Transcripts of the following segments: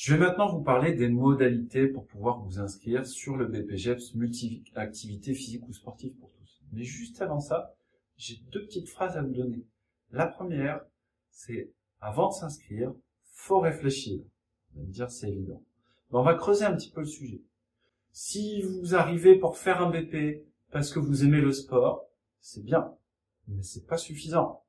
Je vais maintenant vous parler des modalités pour pouvoir vous inscrire sur le BPGEPS multi-activité physique ou sportive pour tous. Mais juste avant ça, j'ai deux petites phrases à vous donner. La première, c'est avant de s'inscrire, faut réfléchir. Vous allez me dire, c'est évident. Mais on va creuser un petit peu le sujet. Si vous arrivez pour faire un BP parce que vous aimez le sport, c'est bien, mais c'est pas suffisant.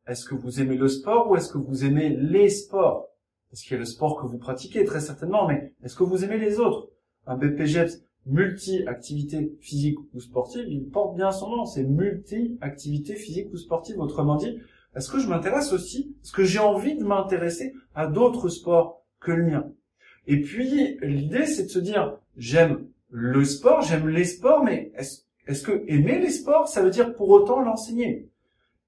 Est-ce que vous aimez le sport ou est-ce que vous aimez les sports? Parce qu'il y a le sport que vous pratiquez, très certainement, mais est-ce que vous aimez les autres? Un BPGEPS multi-activité physique ou sportive, il porte bien son nom, c'est multi-activité physique ou sportive. Autrement dit, est-ce que je m'intéresse aussi, est-ce que j'ai envie de m'intéresser à d'autres sports que le mien? Et puis, l'idée, c'est de se dire, j'aime le sport, j'aime les sports, mais est-ce que aimer les sports, ça veut dire pour autant l'enseigner?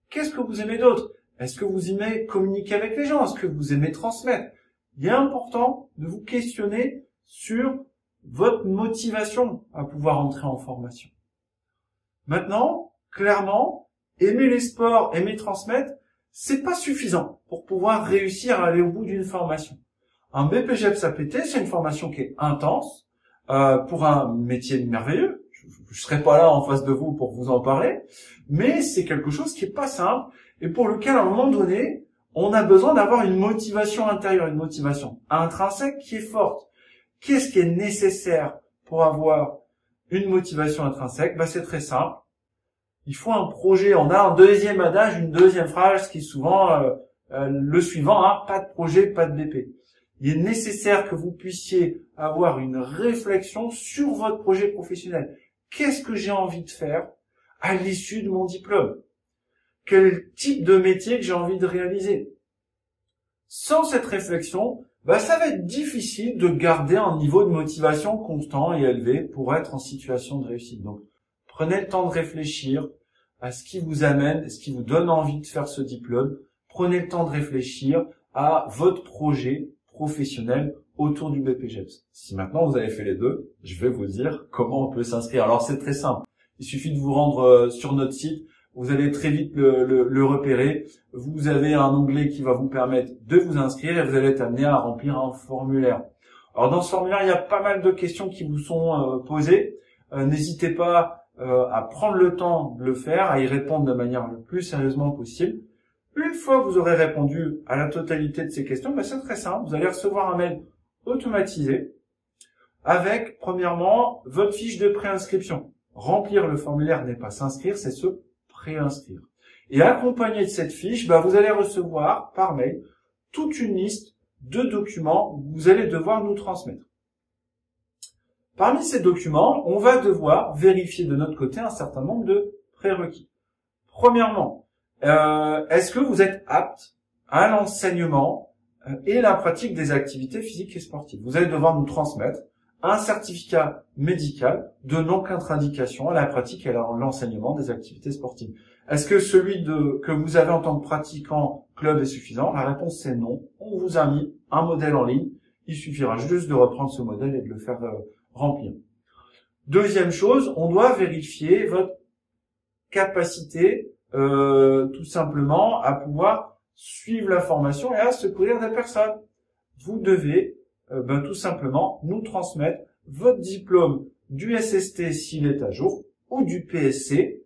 Qu'est-ce que vous aimez d'autre? Est-ce que vous aimez communiquer avec les gens? Est-ce que vous aimez transmettre? Il est important de vous questionner sur votre motivation à pouvoir entrer en formation. Maintenant, clairement, aimer les sports, aimer transmettre, c'est pas suffisant pour pouvoir réussir à aller au bout d'une formation. Un BPGEPS APT, c'est une formation qui est intense, pour un métier merveilleux. Je serai pas là en face de vous pour vous en parler, mais c'est quelque chose qui est pas simple et pour lequel, à un moment donné, on a besoin d'avoir une motivation intérieure, une motivation intrinsèque qui est forte. Qu'est-ce qui est nécessaire pour avoir une motivation intrinsèque? C'est très simple. Il faut un projet. On a un deuxième adage, une deuxième phrase qui est souvent le suivant, pas de projet, pas de BP. Il est nécessaire que vous puissiez avoir une réflexion sur votre projet professionnel. Qu'est-ce que j'ai envie de faire à l'issue de mon diplôme? Quel type de métier que j'ai envie de réaliser? Sans cette réflexion, ça va être difficile de garder un niveau de motivation constant et élevé pour être en situation de réussite. Donc, prenez le temps de réfléchir à ce qui vous amène, ce qui vous donne envie de faire ce diplôme. Prenez le temps de réfléchir à votre projet professionnel autour du BPGEPS. Si maintenant vous avez fait les deux, je vais vous dire comment on peut s'inscrire. Alors c'est très simple. Il suffit de vous rendre sur notre site. Vous allez très vite le repérer. Vous avez un onglet qui va vous permettre de vous inscrire et vous allez être amené à remplir un formulaire. Alors dans ce formulaire, il y a pas mal de questions qui vous sont posées. N'hésitez pas à prendre le temps de le faire, à y répondre de manière le plus sérieusement possible. Une fois que vous aurez répondu à la totalité de ces questions, c'est très simple. Vous allez recevoir un mail automatisé avec, premièrement, votre fiche de préinscription. Remplir le formulaire n'est pas s'inscrire, c'est se préinscrire. Et accompagné de cette fiche, vous allez recevoir par mail toute une liste de documents que vous allez devoir nous transmettre. Parmi ces documents, on va devoir vérifier de notre côté un certain nombre de prérequis. Premièrement, est-ce que vous êtes apte à l'enseignement et la pratique des activités physiques et sportives? Vous allez devoir nous transmettre un certificat médical de non-contre-indication à la pratique et à l'enseignement des activités sportives. Est-ce que celui que vous avez en tant que pratiquant club est suffisant? La réponse c'est non. On vous a mis un modèle en ligne. Il suffira juste de reprendre ce modèle et de le faire remplir. Deuxième chose, on doit vérifier votre capacité tout simplement à pouvoir suivre la formation et à secourir des personnes. Vous devez tout simplement nous transmettre votre diplôme du SST s'il est à jour ou du PSC,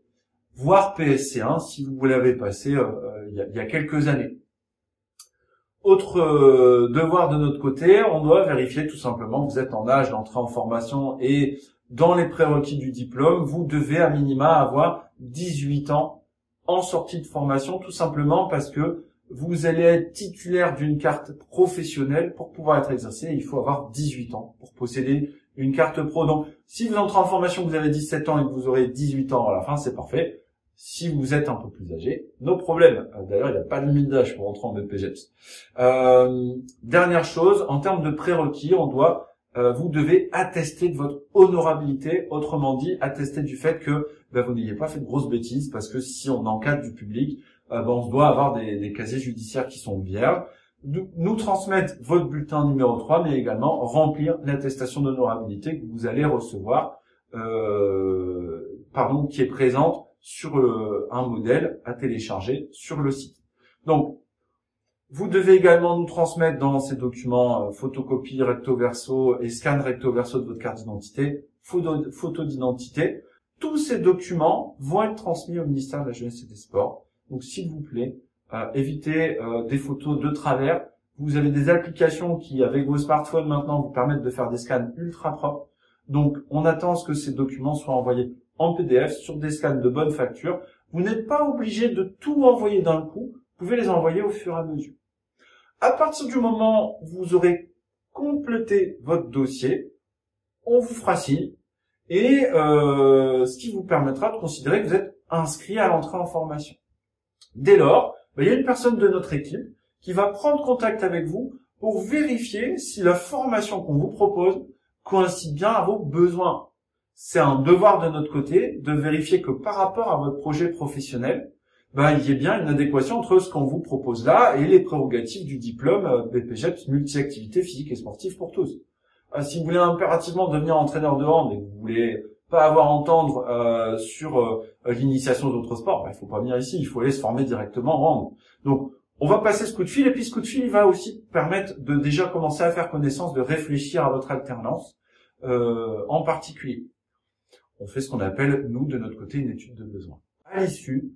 voire PSC1 si vous l'avez passé il y a quelques années. Autre devoir de notre côté, on doit vérifier tout simplement que vous êtes en âge d'entrer en formation et dans les prérequis du diplôme, vous devez à minima avoir 18 ans en sortie de formation, tout simplement parce que vous allez être titulaire d'une carte professionnelle. Pour pouvoir être exercé, il faut avoir 18 ans pour posséder une carte pro. Donc, si vous entrez en formation, que vous avez 17 ans et que vous aurez 18 ans à la fin, c'est parfait. Si vous êtes un peu plus âgé, no problème. D'ailleurs, il n'y a pas de limite d'âge pour entrer en BPGEPS. Dernière chose, en termes de prérequis, vous devez attester de votre honorabilité, autrement dit, attester du fait que vous n'ayez pas fait de grosses bêtises, parce que si on encadre du public, on doit avoir des casiers judiciaires qui sont vierges. Nous transmettre votre bulletin numéro 3, mais également remplir l'attestation d'honorabilité que vous allez recevoir, qui est présente sur un modèle à télécharger sur le site. Donc, Vous devez également nous transmettre dans ces documents photocopie recto verso et scan recto verso de votre carte d'identité, photo d'identité. Tous ces documents vont être transmis au ministère de la Jeunesse et des Sports. Donc s'il vous plaît, évitez des photos de travers. Vous avez des applications qui, avec vos smartphones maintenant, vous permettent de faire des scans ultra propres. Donc on attend à ce que ces documents soient envoyés en PDF sur des scans de bonne facture. Vous n'êtes pas obligé de tout envoyer d'un coup. Vous pouvez les envoyer au fur et à mesure. À partir du moment où vous aurez complété votre dossier, on vous fera signe et ce qui vous permettra de considérer que vous êtes inscrit à l'entrée en formation. Dès lors, il y a une personne de notre équipe qui va prendre contact avec vous pour vérifier si la formation qu'on vous propose coïncide bien à vos besoins. C'est un devoir de notre côté de vérifier que par rapport à votre projet professionnel, il y ait bien une adéquation entre ce qu'on vous propose là et les prérogatives du diplôme BPGEPS multi-activités physiques et sportives pour tous. Si vous voulez impérativement devenir entraîneur de hand et que vous voulez pas avoir à entendre sur l'initiation aux autres sports, il faut pas venir ici, il faut aller se former directement en hand. Donc, on va passer ce coup de fil et puis ce coup de fil il va aussi permettre de déjà commencer à faire connaissance, de réfléchir à votre alternance en particulier. On fait ce qu'on appelle, nous, de notre côté, une étude de besoin. À l'issue,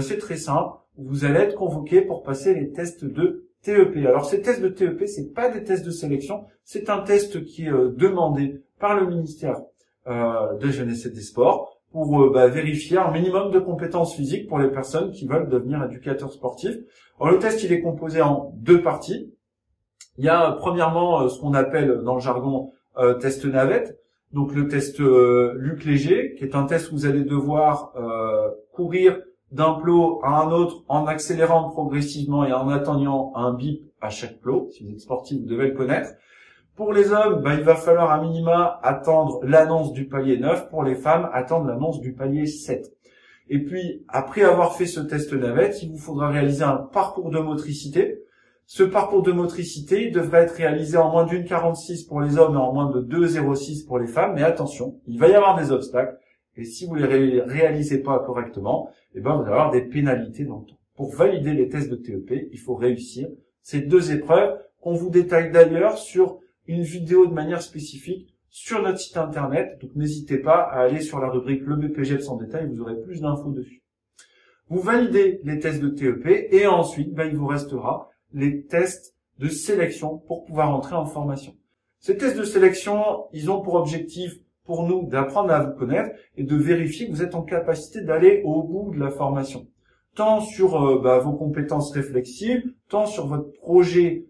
c'est très simple. Vous allez être convoqué pour passer les tests de TEP. Alors, ces tests de TEP, c'est pas des tests de sélection. C'est un test qui est demandé par le ministère de Jeunesse et des Sports pour vérifier un minimum de compétences physiques pour les personnes qui veulent devenir éducateurs sportifs. Alors, le test, il est composé en deux parties. Il y a premièrement ce qu'on appelle dans le jargon test navette. Donc le test Luc Léger, qui est un test où vous allez devoir courir d'un plot à un autre en accélérant progressivement et en atteignant un bip à chaque plot. Si vous êtes sportif, vous devez le connaître. Pour les hommes, il va falloir à minima attendre l'annonce du palier 9. Pour les femmes, attendre l'annonce du palier 7. Et puis, après avoir fait ce test navette, il vous faudra réaliser un parcours de motricité. Ce parcours de motricité devrait être réalisé en moins d'1,46 pour les hommes et en moins de 2,06 pour les femmes. Mais attention, il va y avoir des obstacles. Et si vous les réalisez pas correctement, vous allez avoir des pénalités dans le temps. Pour valider les tests de TEP, il faut réussir ces deux épreuves qu'on vous détaille d'ailleurs sur une vidéo de manière spécifique sur notre site internet. Donc n'hésitez pas à aller sur la rubrique le BPGEPS en détail, vous aurez plus d'infos dessus. Vous validez les tests de TEP et ensuite, il vous restera les tests de sélection pour pouvoir entrer en formation. Ces tests de sélection, ils ont pour objectif, pour nous, d'apprendre à vous connaître et de vérifier que vous êtes en capacité d'aller au bout de la formation. Tant sur vos compétences réflexives, tant sur votre projet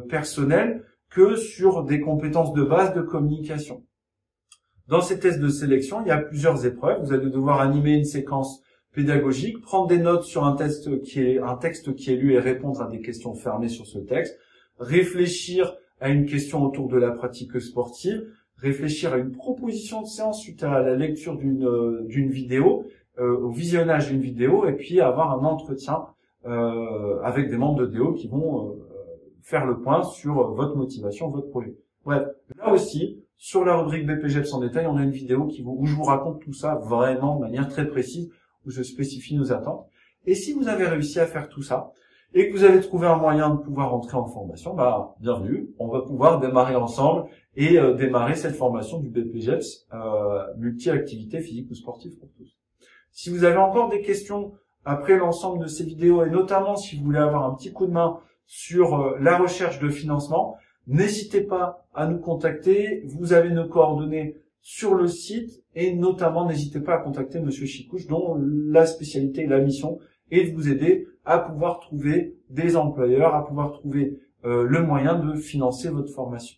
personnel, que sur des compétences de base de communication. Dans ces tests de sélection, il y a plusieurs épreuves. Vous allez devoir animer une séquence pédagogique, prendre des notes sur un texte qui est lu et répondre à des questions fermées sur ce texte, réfléchir à une question autour de la pratique sportive, réfléchir à une proposition de séance suite à la lecture d'une vidéo, au visionnage d'une vidéo, et puis avoir un entretien avec des membres de DO qui vont faire le point sur votre motivation, votre projet. Bref, là aussi, sur la rubrique BPGEPS en détail, on a une vidéo où je vous raconte tout ça vraiment de manière très précise, où je spécifie nos attentes. Et si vous avez réussi à faire tout ça, et que vous avez trouvé un moyen de pouvoir entrer en formation, bienvenue, on va pouvoir démarrer ensemble et démarrer cette formation du BPGEPS multi-activités physiques ou sportives pour tous. Si vous avez encore des questions après l'ensemble de ces vidéos, et notamment si vous voulez avoir un petit coup de main sur la recherche de financement, n'hésitez pas à nous contacter. Vous avez nos coordonnées sur le site et notamment n'hésitez pas à contacter Monsieur Chicouche dont la spécialité et la mission est de vous aider à pouvoir trouver des employeurs, à pouvoir trouver le moyen de financer votre formation.